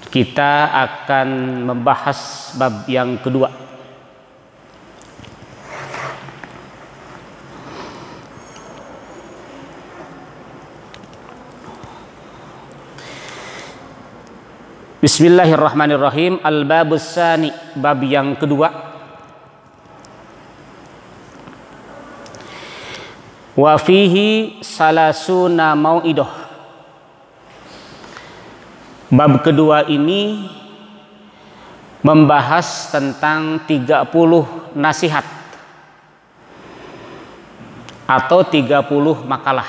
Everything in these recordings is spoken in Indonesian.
Kita akan membahas bab yang kedua. Bismillahirrahmanirrahim. Al-babus tsani, bab yang kedua. Wa fihi salasuna mau'idah. Bab kedua ini membahas tentang 30 nasihat atau 30 makalah.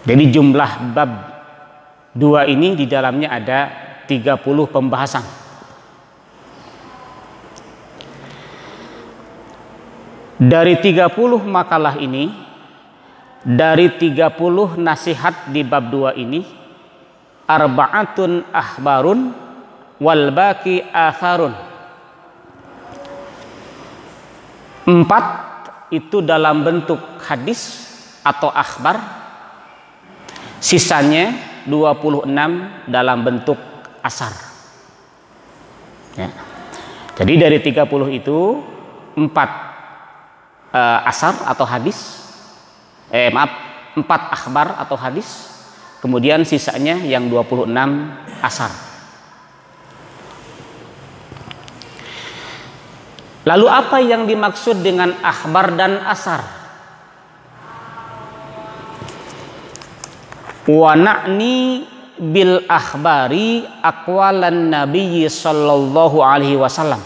Jadi jumlah bab dua ini di dalamnya ada 30 pembahasan. Dari 30 makalah ini, dari 30 nasihat di bab 2 ini, arba'atun akhbarun wal baqi akharun. 4 itu dalam bentuk hadis atau akhbar, sisanya 26 dalam bentuk asar. Ya. Jadi dari 30 itu 4 asar atau hadis, 4 akhbar atau hadis, kemudian sisanya yang 26 asar. Lalu apa yang dimaksud dengan akhbar dan asar? Wa na'ni bil akhbari aqwalan nabiyyi sallallahu alaihi wasallam.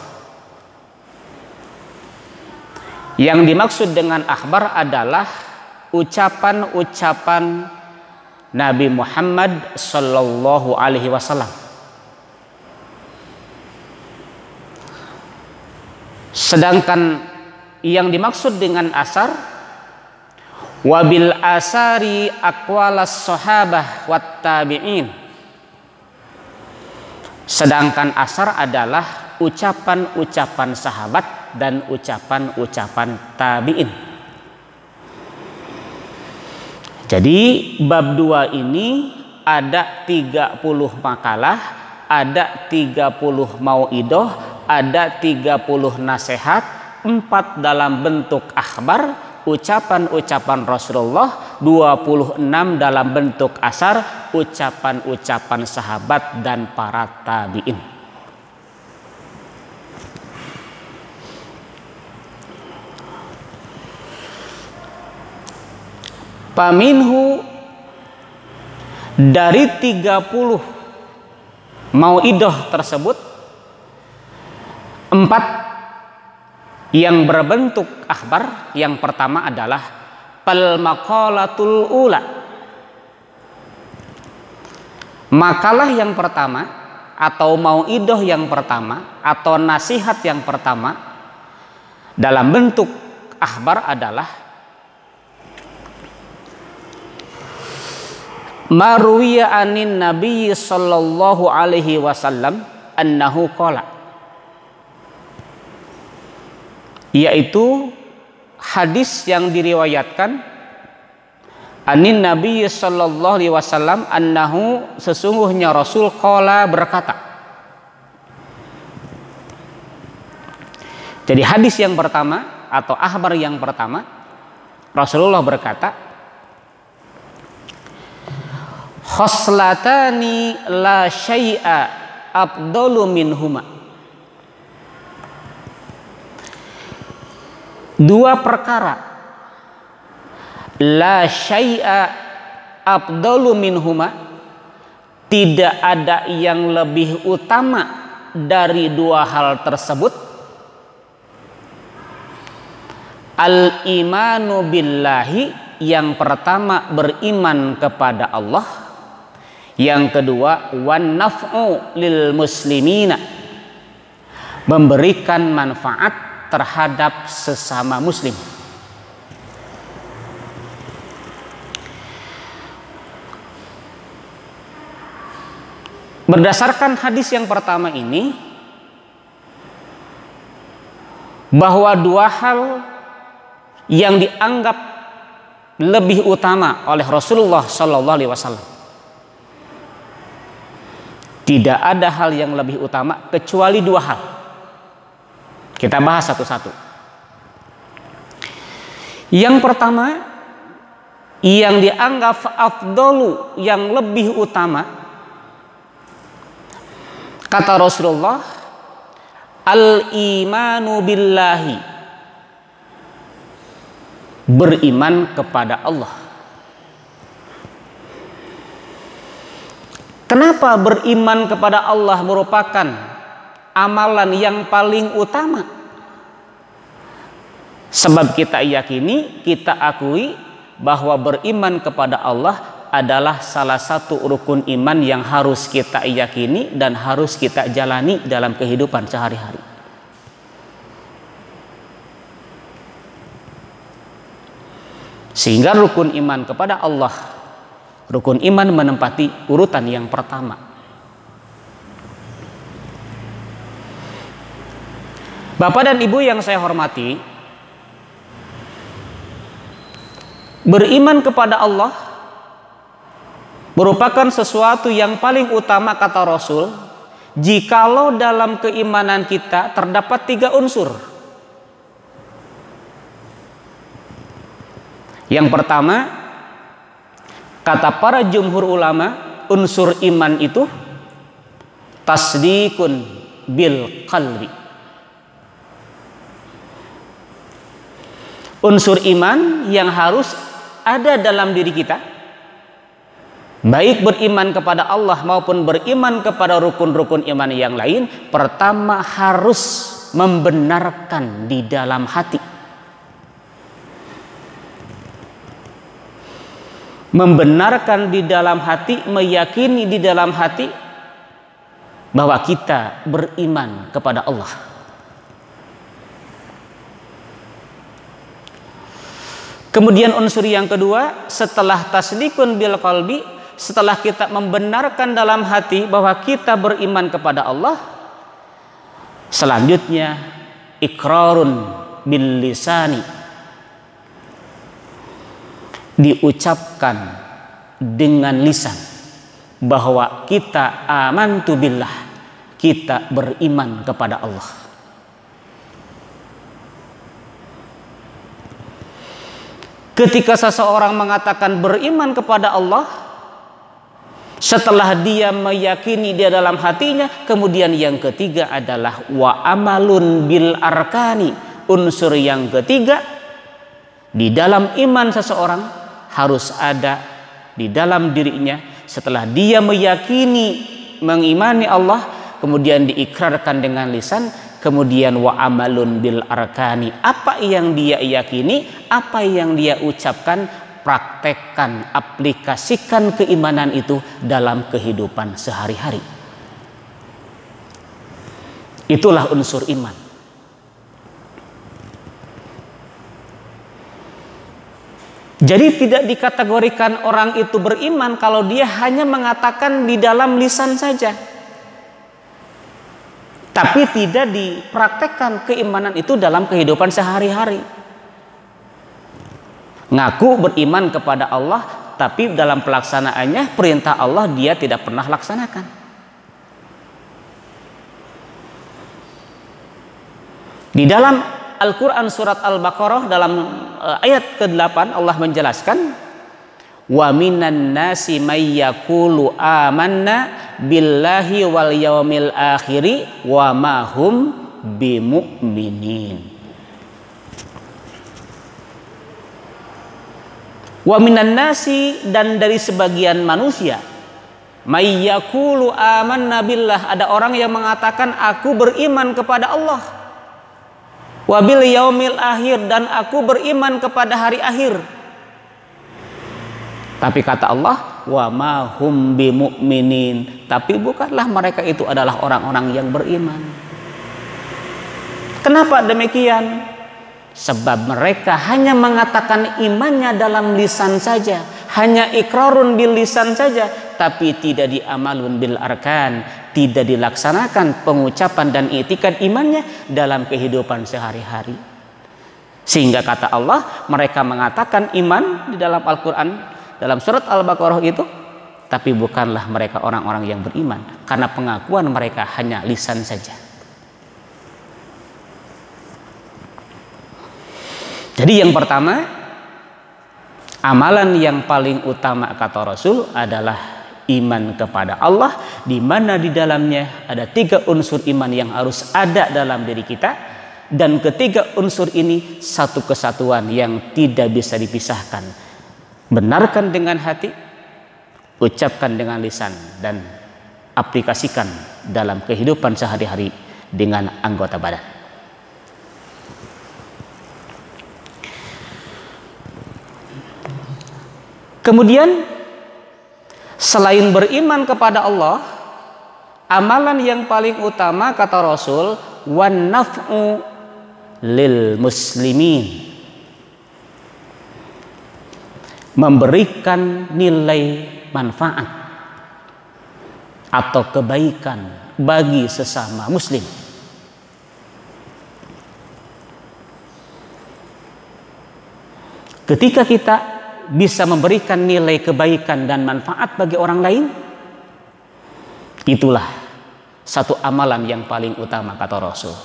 Yang dimaksud dengan akhbar adalah ucapan-ucapan Nabi Muhammad sallallahu alaihi wasallam. Sedangkan yang dimaksud dengan asar, wabil asari aqwalas sahabah wat tabi'in. Sedangkan asar adalah ucapan-ucapan sahabat dan ucapan-ucapan tabi'in. Jadi bab 2 ini ada 30 makalah, ada 30 mau'idoh, ada 30 nasihat, 4 dalam bentuk akhbar, ucapan-ucapan Rasulullah, 26 dalam bentuk asar, ucapan-ucapan sahabat dan para tabi'in. Paminhu, dari 30 mau'idoh tersebut, 4 yang berbentuk akhbar. Yang pertama adalah pal maqalatul ula, makalah yang pertama atau mau'idoh yang pertama atau nasihat yang pertama dalam bentuk akhbar adalah marwiya anin nabiyyi sallallahu alaihi wasallam annahu qala, yaitu hadis yang diriwayatkan anin nabiyyi sallallahu alaihi wasallam annahu, sesungguhnya Rasul qala berkata. Jadi hadis yang pertama atau akhbar yang pertama, Rasulullah berkata, khoslatani la syai'a afdalu minhuma. 2 perkara, la syai'a afdalu minhuma, tidak ada yang lebih utama dari 2 hal tersebut. Al-imanu billahi, yang pertama beriman kepada Allah. Yang kedua, wan naf'u lil muslimina, memberikan manfaat terhadap sesama muslim. Berdasarkan hadis yang pertama ini, bahwa 2 hal yang dianggap lebih utama oleh Rasulullah Shallallahu Alaihi Wasallam. Tidak ada hal yang lebih utama kecuali dua hal. Kita bahas satu-satu. Yang pertama, yang dianggap afdalu, yang lebih utama, kata Rasulullah, al-imanu billahi, beriman kepada Allah. Kenapa beriman kepada Allah merupakan amalan yang paling utama? Sebab kita yakini, kita akui bahwa beriman kepada Allah adalah salah satu rukun iman yang harus kita yakini dan harus kita jalani dalam kehidupan sehari-hari. Sehingga rukun iman kepada Allah, rukun iman menempati urutan yang pertama. Bapak dan Ibu yang saya hormati, beriman kepada Allah merupakan sesuatu yang paling utama, kata Rasul, jikalau dalam keimanan kita terdapat 3 unsur. Yang pertama, kata para jumhur ulama, unsur iman itu tasdikun bil qalbi. Unsur iman yang harus ada dalam diri kita, baik beriman kepada Allah maupun beriman kepada rukun-rukun iman yang lain, pertama harus membenarkan di dalam hati. Membenarkan di dalam hati, meyakini di dalam hati bahwa kita beriman kepada Allah. Kemudian unsur yang kedua, setelah tasdikun bil qalbi, setelah kita membenarkan dalam hati bahwa kita beriman kepada Allah, selanjutnya iqrarun bil lisani, diucapkan dengan lisan bahwa kita amantu billah, kita beriman kepada Allah. Ketika seseorang mengatakan beriman kepada Allah, setelah dia meyakini dia dalam hatinya, kemudian yang ketiga adalah wa amalun bil arkani. Unsur yang ketiga, di dalam iman seseorang harus ada di dalam dirinya, setelah dia meyakini, mengimani Allah, kemudian diikrarkan dengan lisan, kemudian wa amalun bil arkani. Apa yang dia yakini, apa yang dia ucapkan, praktekkan, aplikasikan keimanan itu dalam kehidupan sehari-hari. Itulah unsur iman. Jadi tidak dikategorikan orang itu beriman kalau dia hanya mengatakan di dalam lisan saja, tapi tidak dipraktekkan keimanan itu dalam kehidupan sehari-hari. Ngaku beriman kepada Allah, tapi dalam pelaksanaannya perintah Allah dia tidak pernah laksanakan. Di dalam Al-Quran surat Al-Baqarah dalam ayat ke-8 Allah menjelaskan, wa minan nasi may yaqulu amanna billahi wal yaumil akhiri wa ma hum bimu'minin. Wa minan nasi, dan dari sebagian manusia, may yaqulu amanna billah, ada orang yang mengatakan aku beriman kepada Allah, wabil yaumil akhir, dan aku beriman kepada hari akhir. Tapi kata Allah, wa ma hum bimu'minin, tapi bukanlah mereka itu adalah orang-orang yang beriman. Kenapa demikian? Sebab mereka hanya mengatakan imannya dalam lisan saja, hanya ikrarun bil lisan saja, tapi tidak diamalun bil arkan, tidak dilaksanakan pengucapan dan i'tikad imannya dalam kehidupan sehari-hari. Sehingga kata Allah, mereka mengatakan iman di dalam Al-Quran, dalam surat Al-Baqarah itu, tapi bukanlah mereka orang-orang yang beriman, karena pengakuan mereka hanya lisan saja. Jadi yang pertama, amalan yang paling utama kata Rasul adalah iman kepada Allah, di mana di dalamnya ada 3 unsur iman yang harus ada dalam diri kita, dan ketiga unsur ini satu kesatuan yang tidak bisa dipisahkan. Benarkan dengan hati, ucapkan dengan lisan, dan aplikasikan dalam kehidupan sehari-hari dengan anggota badan. Kemudian selain beriman kepada Allah, amalan yang paling utama kata Rasul, wan naf'u lil muslimin, memberikan nilai manfaat atau kebaikan bagi sesama muslim. Ketika kita bisa memberikan nilai kebaikan dan manfaat bagi orang lain, itulah satu amalan yang paling utama kata Rasul.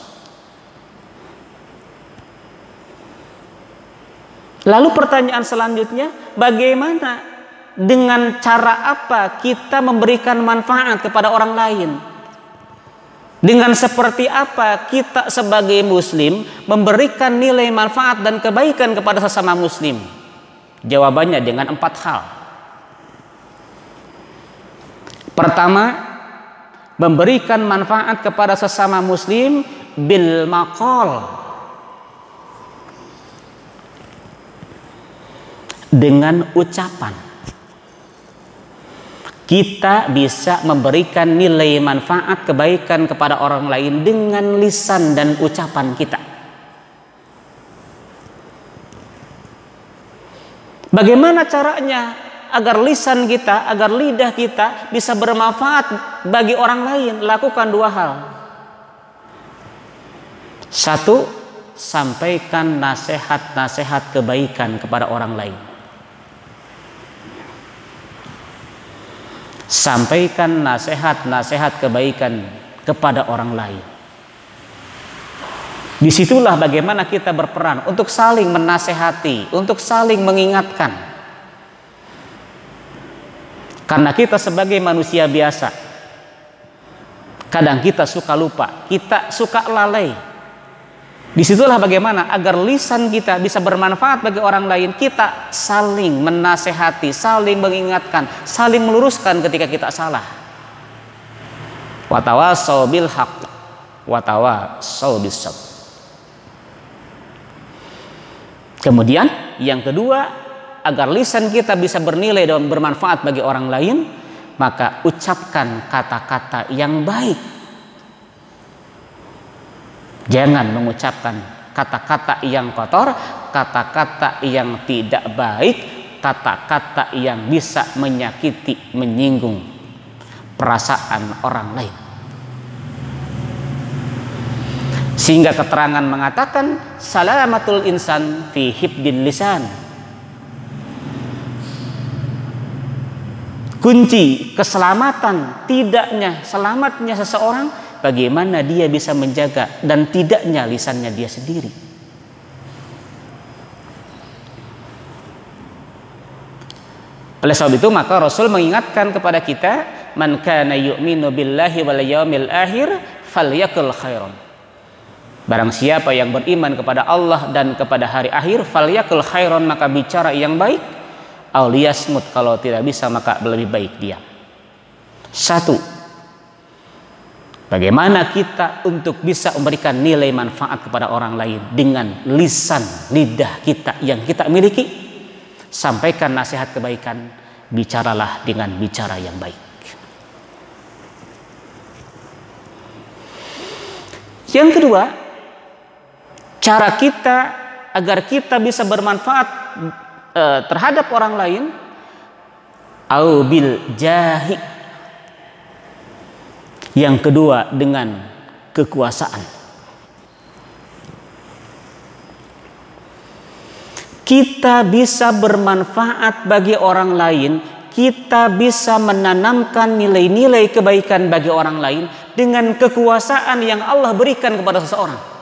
Lalu pertanyaan selanjutnya, bagaimana, dengan cara apa kita memberikan manfaat kepada orang lain? Dengan seperti apa kita sebagai muslim memberikan nilai manfaat dan kebaikan kepada sesama muslim? Jawabannya dengan 4 hal. Pertama, memberikan manfaat kepada sesama muslim bil maqal, dengan ucapan. Kita bisa memberikan nilai manfaat kebaikan kepada orang lain dengan lisan dan ucapan kita. Bagaimana caranya agar lisan kita, agar lidah kita bisa bermanfaat bagi orang lain? Lakukan 2 hal. 1, sampaikan nasihat-nasihat kebaikan kepada orang lain. Sampaikan nasihat-nasihat kebaikan kepada orang lain. Disitulah bagaimana kita berperan untuk saling menasehati, untuk saling mengingatkan. Karena kita sebagai manusia biasa, kadang kita suka lupa, kita suka lalai. Disitulah bagaimana agar lisan kita bisa bermanfaat bagi orang lain, kita saling menasehati, saling mengingatkan, saling meluruskan ketika kita salah. Wa tawassaw bil haqq wa tawassaw bis sabr. Kemudian yang kedua, agar lisan kita bisa bernilai dan bermanfaat bagi orang lain, maka ucapkan kata-kata yang baik. Jangan mengucapkan kata-kata yang kotor, kata-kata yang tidak baik, kata-kata yang bisa menyakiti, menyinggung perasaan orang lain. Sehingga keterangan mengatakan salamatul insan fi hibdil lisan. Kunci keselamatan, selamatnya seseorang, bagaimana dia bisa menjaga dan tidaknya lisannya dia sendiri. Oleh sebab itu maka Rasul mengingatkan kepada kita, man kana yu'minu billahi wal yaumil akhir falyakul khairan. Barang siapa yang beriman kepada Allah dan kepada hari akhir, falyakul khairan, maka bicara yang baik, aw liyasmut, kalau tidak bisa maka lebih baik diam. 1, bagaimana kita untuk bisa memberikan nilai manfaat kepada orang lain dengan lisan, lidah kita yang kita miliki. Sampaikan nasihat kebaikan, bicaralah dengan bicara yang baik. Yang kedua, cara kita agar kita bisa bermanfaat terhadap orang lain, au bil jahi. Yang kedua, dengan kekuasaan. kita bisa bermanfaat bagi orang lain, kita bisa menanamkan nilai-nilai kebaikan bagi orang lain dengan kekuasaan yang Allah berikan kepada seseorang.